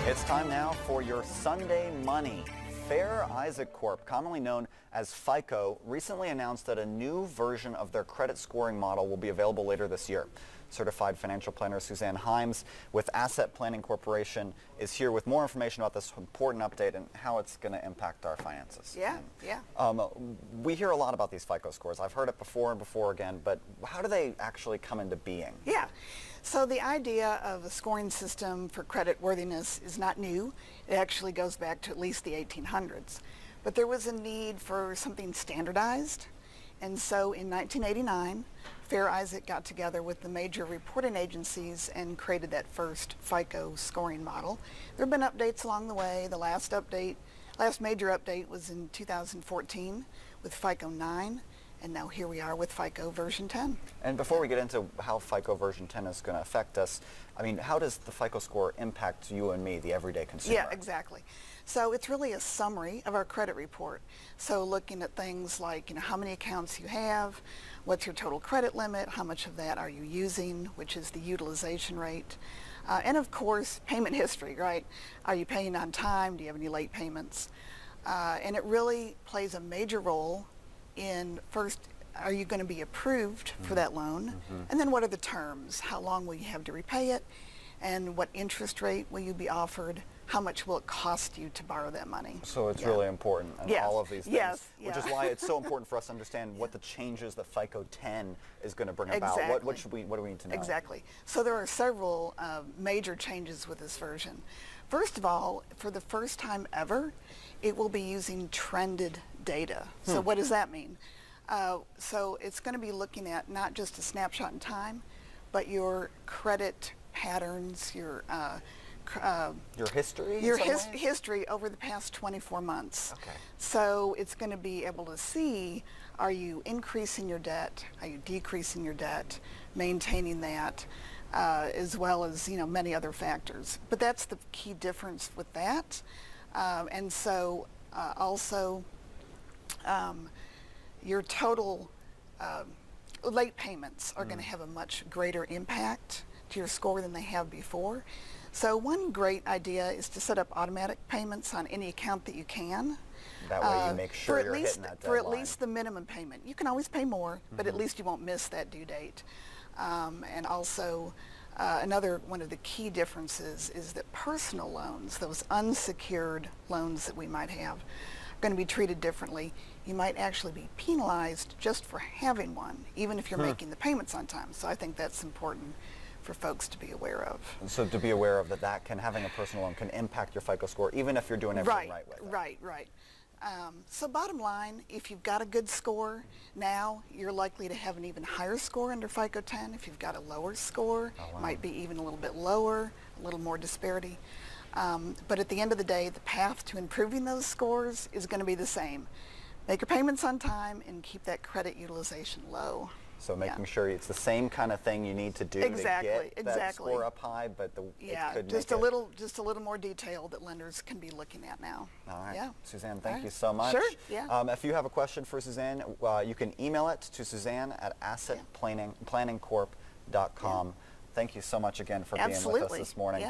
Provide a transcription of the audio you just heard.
It's time now for your Sunday Money. Fair Isaac Corp, commonly known as FICO, recently announced that a new version of their credit scoring model will be available later this year. Certified financial planner Suzanne Himes with Asset Planning Corporation is here with more information about this important update and how it's going to impact our finances. We hear a lot about these FICO scores. I've heard it before and before again, but how do they actually come into being? So the idea of a scoring system for credit worthiness is not new. It actually goes back to at least the 1800s. But there was a need for something standardized. And so in 1989, Fair Isaac got together with the major reporting agencies and created that first FICO scoring model. There have been updates along the way. The last major update was in 2014 with FICO 9. And now here we are with FICO version 10. And before we get into how FICO version 10 is going to affect us, I mean, how does the FICO score impact you and me, the everyday consumer? Yeah, exactly. So it's really a summary of our credit report. So looking at things like, how many accounts you have, what's your total credit limit, how much of that are you using, which is the utilization rate, and of course, payment history, right? Are you paying on time? Do you have any late payments? And it really plays a major role in, first, are you going to be approved for that loan? And then what are the terms? How long will you have to repay it? And what interest rate will you be offered? How much will it cost you to borrow that money? So it's really important in all of these things, which is why it's so important for us to understand what the changes that FICO 10 is going to bring about. What do we need to know? Exactly. So there are several major changes with this version. First of all, for the first time ever, it will be using trended data. So what does that mean? So it's going to be looking at not just a snapshot in time, but your credit patterns, your history? Your history over the past 24 months. Okay. So it's going to be able to see, are you increasing your debt? Are you decreasing your debt? Maintaining that, as well as, many other factors. But that's the key difference with that. And so also, your total late payments are going to have a much greater impact to your score than they have before. So one great idea is to set up automatic payments on any account that you can. That way you make sure you're hitting that deadline. For at least the minimum payment. You can always pay more, but at least you won't miss that due date. And also, another one of the key differences is that personal loans, those unsecured loans that we might have, are going to be treated differently. You might actually be penalized just for having one, even if you're making the payments on time. So I think that's important for folks to be aware of. So to be aware of that having a personal loan can impact your FICO score, even if you're doing everything right with it. Right. So bottom line, if you've got a good score now, you're likely to have an even higher score under FICO 10. If you've got a lower score, might be even a little bit lower, a little more disparity. But at the end of the day, the path to improving those scores is going to be the same. Make your payments on time and keep that credit utilization low. So making sure it's the same kind of thing you need to do to get that score up high, but it could just a little more detail that lenders can be looking at now. All right. Suzanne, thank you so much. Sure. If you have a question for Suzanne, you can email it to Suzanne at assetplanningcorp.com. Thank you so much again for being with us this morning.